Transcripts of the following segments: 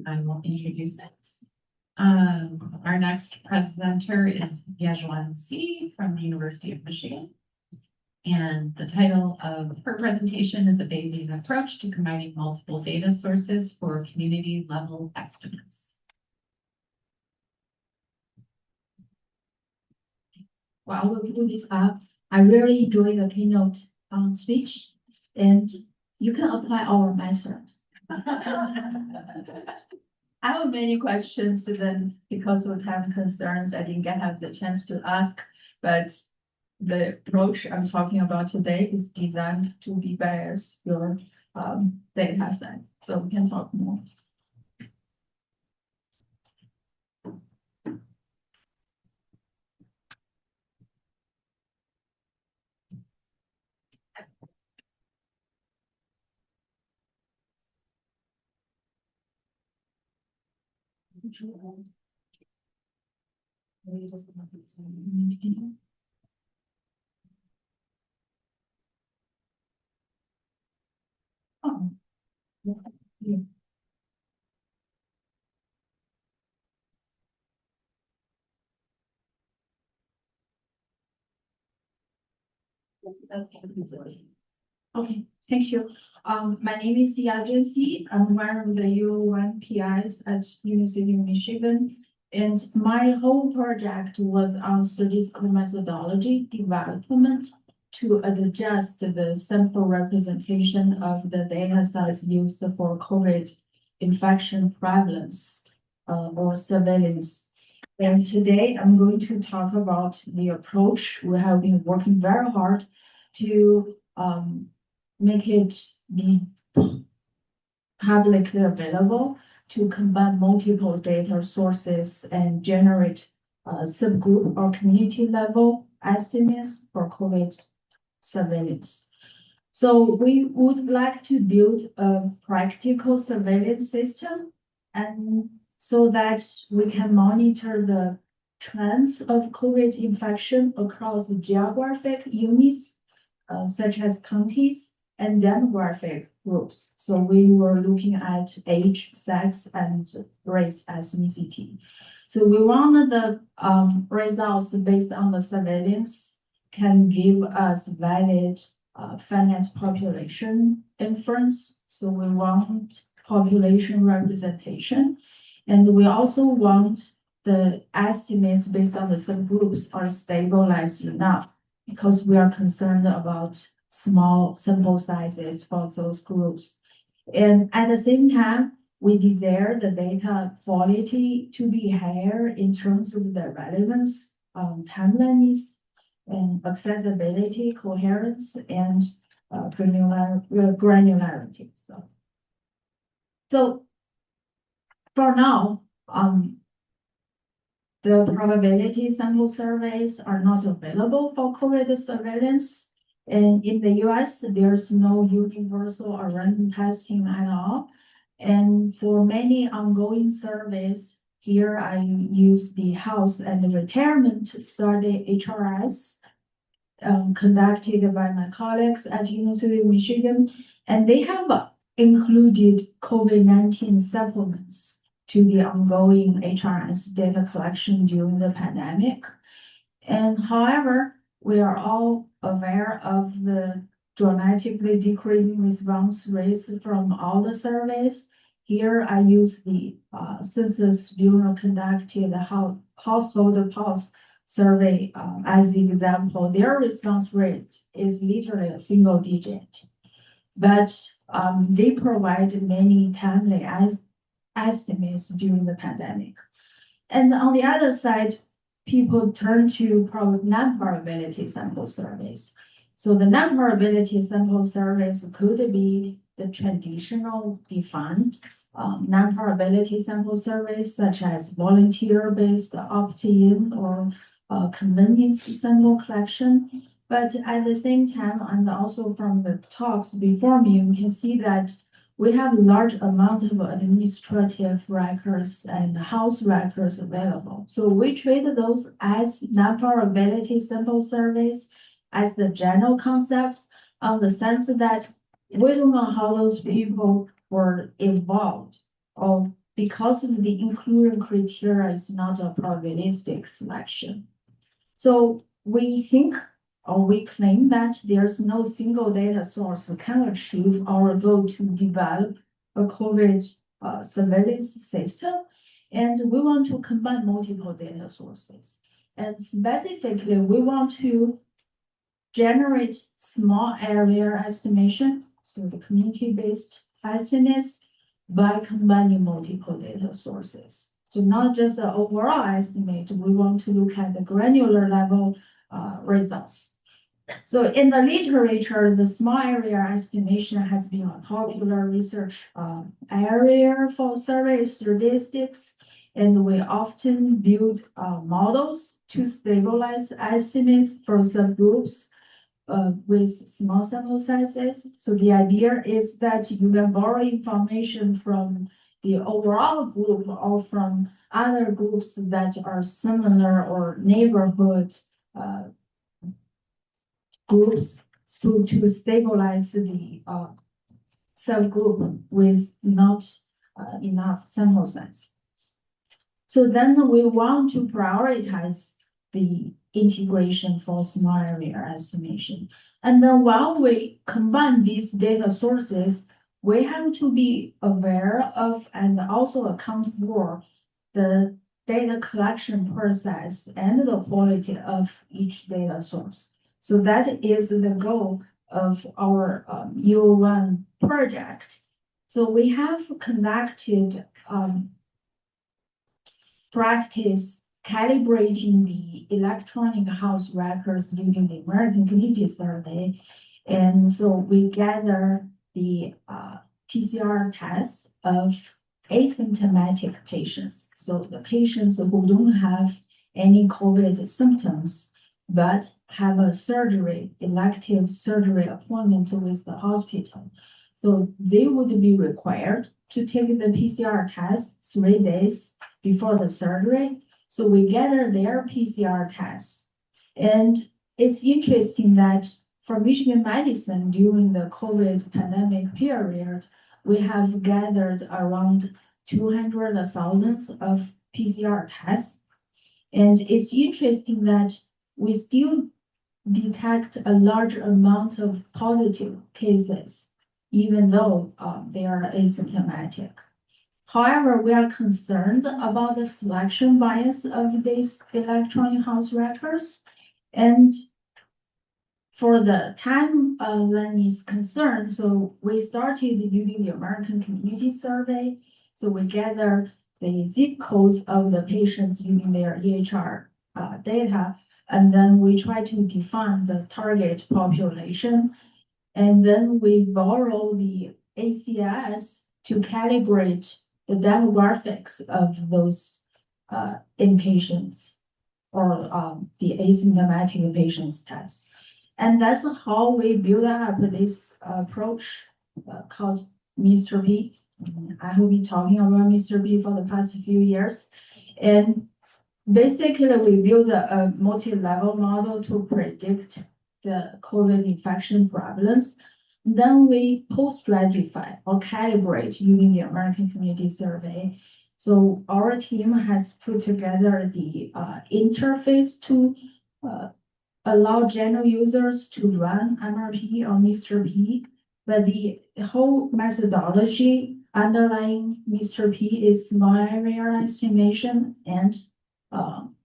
I will introduce it. Our next presenter is Yajuan from the University of Michigan. And the title of her presentation is a Bayesian approach to combining multiple data sources for community level estimates. Well, I will do this up. I really enjoy the keynote speech, and you can apply our method. I have many questions, then because of time concerns, I didn't have the chance to ask, but the approach I'm talking about today is designed to be biased your data set. So we can talk more. Oh, yeah. Okay, thank you. My name is Yajuan. I'm one of the Yajuan PIs at University of Michigan, and my whole project was on statistical methodology development to adjust the sample representation of the data sets used for COVID infection prevalence or surveillance. And today I'm going to talk about the approach. We have been working very hard to make it be publicly available to combine multiple data sources and generate subgroup or community level estimates for COVID surveillance. So we would like to build a practical surveillance system, and so that we can monitor the trends of COVID infection across geographic units, such as counties and demographic groups. So we were looking at age, sex, and race ethnicity. So we wanted the results based on the surveillance can give us valid finite population inference. So we want population representation. And we also want the estimates based on the subgroups are stabilized enough, because we are concerned about small sample sizes for those groups. And at the same time, we desire the data quality to be higher in terms of the relevance, timeliness, and accessibility, coherence, and granularity. So for now, the probability sample surveys are not available for COVID surveillance. And in the US, there's no universal or random testing at all. And for many ongoing surveys, here I use the health and retirement study, HRS, conducted by my colleagues at University of Michigan, and they have included COVID-19 supplements to the ongoing HRS data collection during the pandemic. And however, we are all aware of the dramatically decreasing response rates from all the surveys. Here I use the Census Bureau conducted household pulse survey as the example. Their response rate is literally a single digit, but they provide many timely estimates during the pandemic. And on the other side, people turn to non-probability sample surveys. So the non-probability sample surveys could be the traditional defined non-probability sample surveys, such as volunteer-based opt-in or convenience sample collection. But at the same time, and also from the talks before me, we can see that we have a large amount of administrative records and health records available. So we treat those as non-probability sample surveys as the general concepts, on the sense that we don't know how those people were involved or because of the inclusion criteria is not a probabilistic selection. So we think or we claim that there's no single data source that can achieve our goal to develop a COVID surveillance system. And we want to combine multiple data sources. And specifically, we want to generate small area estimation, so the community-based estimates, by combining multiple data sources. So not just an overall estimate, we want to look at the granular level results. So in the literature, the small area estimation has been a popular research area for survey statistics, and we often build models to stabilize estimates for subgroups with small sample sizes. So the idea is that you can borrow information from the overall group or from other groups that are similar or neighborhood groups to stabilize the subgroup with not enough sample size. So then we want to prioritize the integration for small area estimation. And then while we combine these data sources, we have to be aware of and also account for the data collection process and the quality of each data source. So that is the goal of our Yajuan project. So we have conducted practice calibrating the electronic house records using the American Community Survey. And so we gather the PCR tests of asymptomatic patients. So the patients who don't have any COVID symptoms, but have a surgery, elective surgery appointment with the hospital. So they would be required to take the PCR test 3 days before the surgery. So we gather their PCR tests. And it's interesting that for Michigan Medicine during the COVID pandemic period, we have gathered around 200,000 of PCR tests. And it's interesting that we still detect a large amount of positive cases, even though they are asymptomatic. However, we are concerned about the selection bias of these electronic health records. And for the time when it's concerned, so we started using the American Community Survey. So we gather the zip codes of the patients using their EHR data, and then we try to define the target population. And then we borrow the ACS to calibrate the demographics of those inpatients or the asymptomatic patients test. And that's how we build up this approach called Mr. P. I will be talking about Mr. P for the past few years. And basically, we build a multi-level model to predict the COVID infection prevalence. Then we post-stratify or calibrate using the American Community Survey. So our team has put together the interface to allow general users to run MRP or Mr. P, but the whole methodology underlying Mr. P is small area estimation and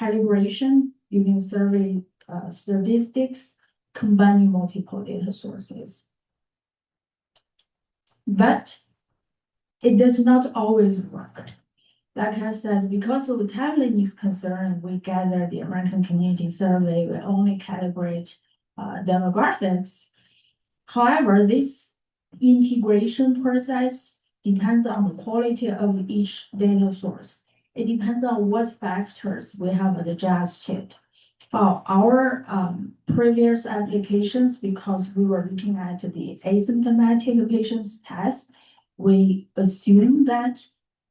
calibration using survey statistics, combining multiple data sources. But it does not always work. Like I said, because of timeliness concern, we gather the American Community Survey, we only calibrate demographics. However, this integration process depends on the quality of each data source. It depends on what factors we have adjusted. For our previous applications, because we were looking at the asymptomatic patients test, we assume that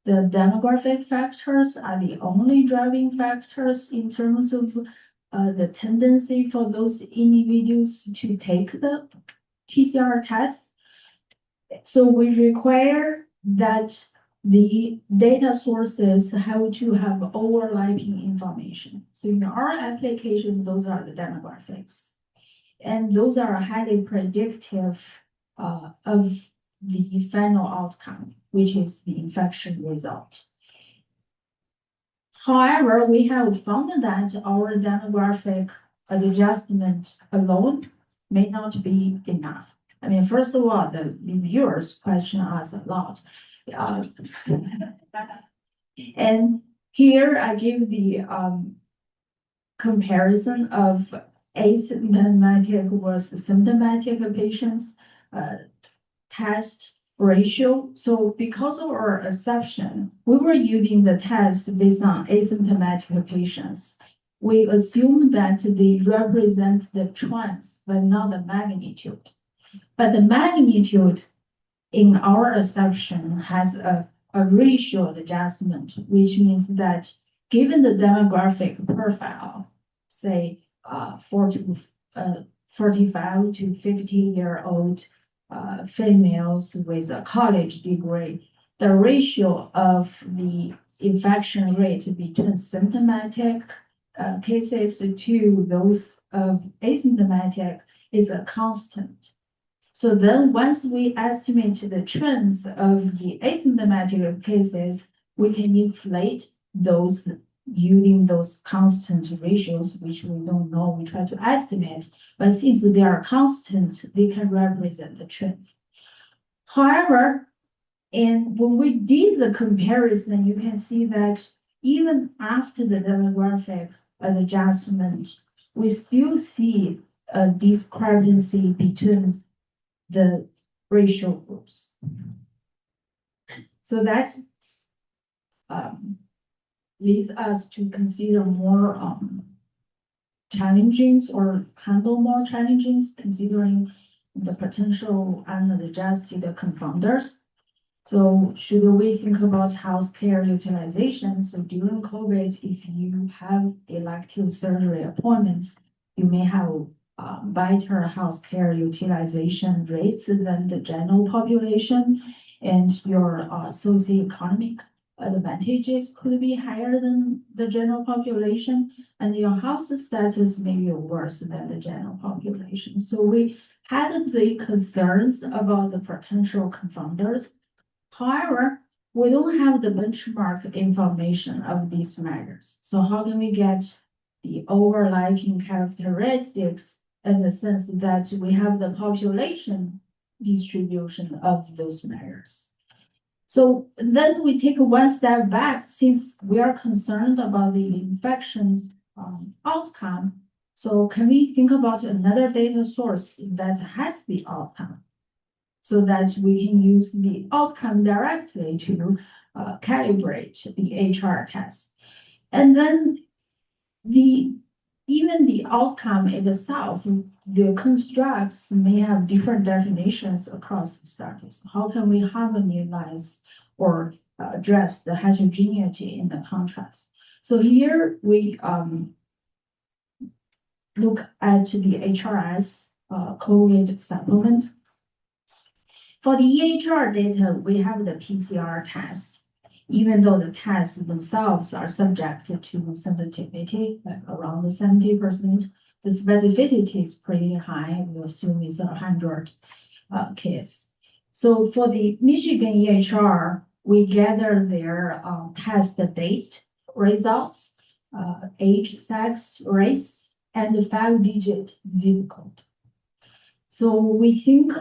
the demographic factors are the only driving factors in terms of the tendency for those individuals to take the PCR test. So we require that the data sources have to have overlapping information. So in our application, those are the demographics. And those are highly predictive of the final outcome, which is the infection result. However, we have found that our demographic adjustment alone may not be enough. I mean, first of all, the reviewers question us a lot. And here I give the comparison of asymptomatic versus symptomatic patients test ratio. So because of our assumption, we were using the test based on asymptomatic patients. We assume that they represent the trends, but not the magnitude. But the magnitude in our assumption has a ratio adjustment, which means that given the demographic profile, say 45 to 50-year-old females with a college degree, the ratio of the infection rate between symptomatic cases to those of asymptomatic is a constant. So then once we estimate the trends of the asymptomatic cases, we can inflate those using those constant ratios, which we don't know, we try to estimate, but since they are constant, they can represent the trends. However, and when we did the comparison, you can see that even after the demographic adjustment, we still see a discrepancy between the racial groups. So that leads us to consider more challenging or handle more challenges considering the potential unadjusted confounders. So should we think about healthcare utilization? So during COVID, if you have elective surgery appointments, you may have better healthcare utilization rates than the general population, and your socioeconomic advantages could be higher than the general population, and your health status may be worse than the general population. So we had the concerns about the potential confounders. However, we don't have the benchmark information of these measures. So how can we get the overlapping characteristics in the sense that we have the population distribution of those measures? So then we take one step back since we are concerned about the infection outcome. So can we think about another data source that has the outcome so that we can use the outcome directly to calibrate the HR test? And then even the outcome itself, the constructs may have different definitions across studies. How can we harmonize or address the heterogeneity in the contrast? So here we look at the HRS COVID supplement. For the EHR data, we have the PCR tests. Even though the tests themselves are subject to sensitivity, like around 70%, the specificity is pretty high. We assume it's 100 case. So for the Michigan EHR, we gather their test date results, age, sex, race, and the 5-digit zip code. So we think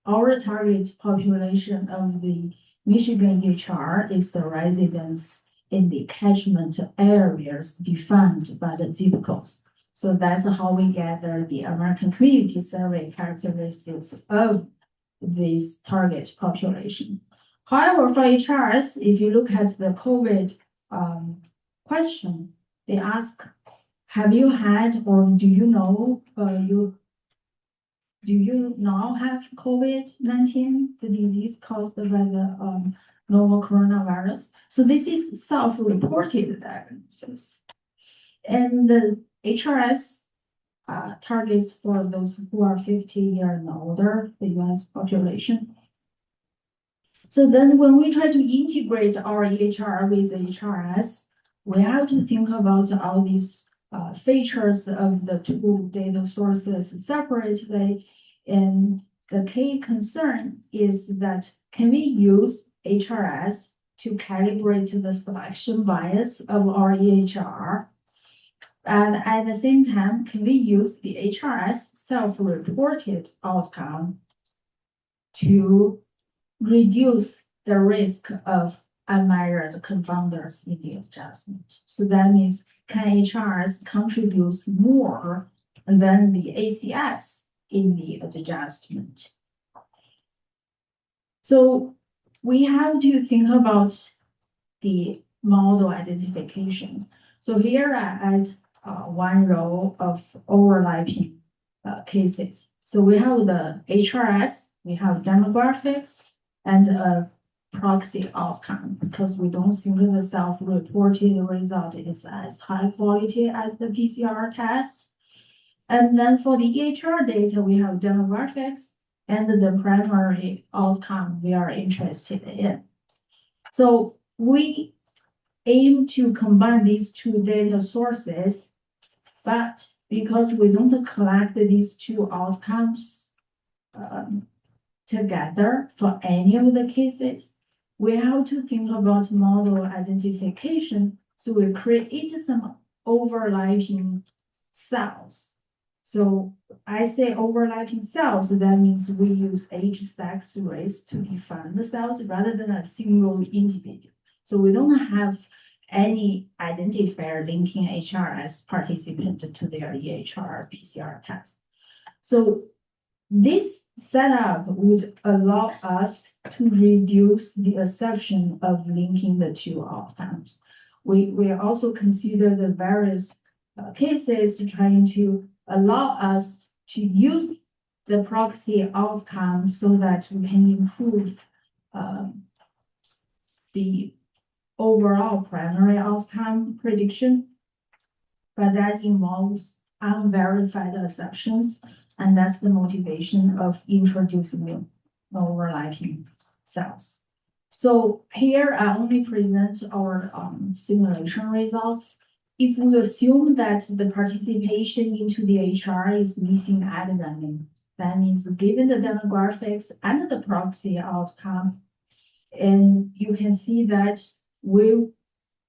our target population of the Michigan EHR is the residents in the catchment areas defined by the zip codes. So that's how we gather the American Community Survey characteristics of this target population. However, for HRS, if you look at the COVID question, they ask, have you had or do you know do you now have COVID-19, the disease caused by the novel coronavirus? So this is self-reported diagnosis. And the HRS targets for those who are 50 years and older, the US population. So then when we try to integrate our EHR with HRS, we have to think about all these features of the two data sources separately. And the key concern is that can we use HRS to calibrate the selection bias of our EHR? And at the same time, can we use the HRS self-reported outcome to reduce the risk of unmeasured confounders in the adjustment? So that means can HRS contribute more than the ACS in the adjustment? So we have to think about the model identification. So here I add one row of overlapping cases. So we have the HRS, we have demographics, and a proxy outcome, because we don't think the self-reported result is as high quality as the PCR test. And then for the EHR data, we have demographics and the primary outcome we are interested in. So we aim to combine these two data sources, but because we don't collect these two outcomes together for any of the cases, we have to think about model identification. So we create some overlapping cells. So I say overlapping cells, that means we use H-stacks race to define the cells rather than a single individual. So we don't have any identifier linking HRS participant to their EHR PCR test. So this setup would allow us to reduce the assumption of linking the two outcomes. We also consider the various cases trying to allow us to use the proxy outcome so that we can improve the overall primary outcome prediction, but that involves unverified assumptions, and that's the motivation of introducing the overlapping cells. So here I only present our simulation results. If we assume that the participation into the HR is missing at random, that means given the demographics and the proxy outcome, and you can see that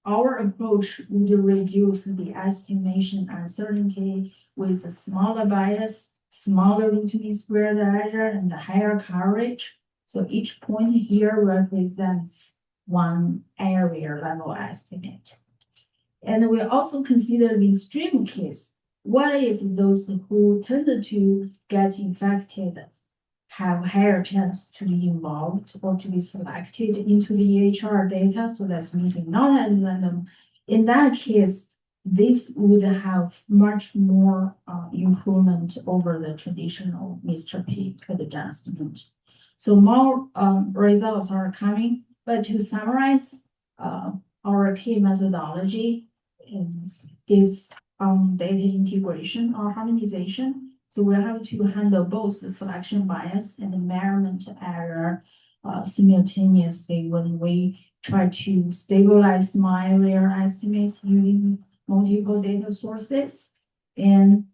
our approach would reduce the estimation uncertainty with a smaller bias, smaller root mean squared error, and higher coverage. So each point here represents one area level estimate. And we also consider the extreme case. What if those who tend to get infected have higher chance to be involved or to be selected into the EHR data? So that's missing not at random. In that case, this would have much more improvement over the traditional Mr. P adjustment. So more results are coming, but to summarize, our key methodology is data integration or harmonization. So we have to handle both the selection bias and the measurement error simultaneously when we try to stabilize my error estimates using multiple data sources. And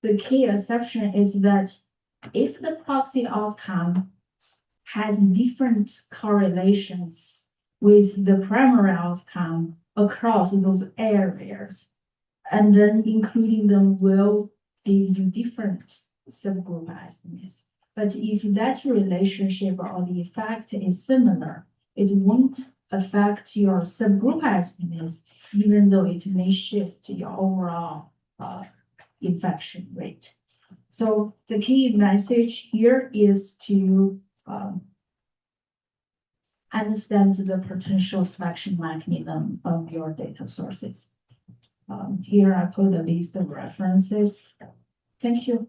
the key assumption is that if the proxy outcome has different correlations with the primary outcome across those areas, and then including them will give you different subgroup estimates. But if that relationship or the effect is similar, it won't affect your subgroup estimates, even though it may shift your overall infection rate. So the key message here is to understand the potential selection mechanism of your data sources. Here I put a list of references. Thank you.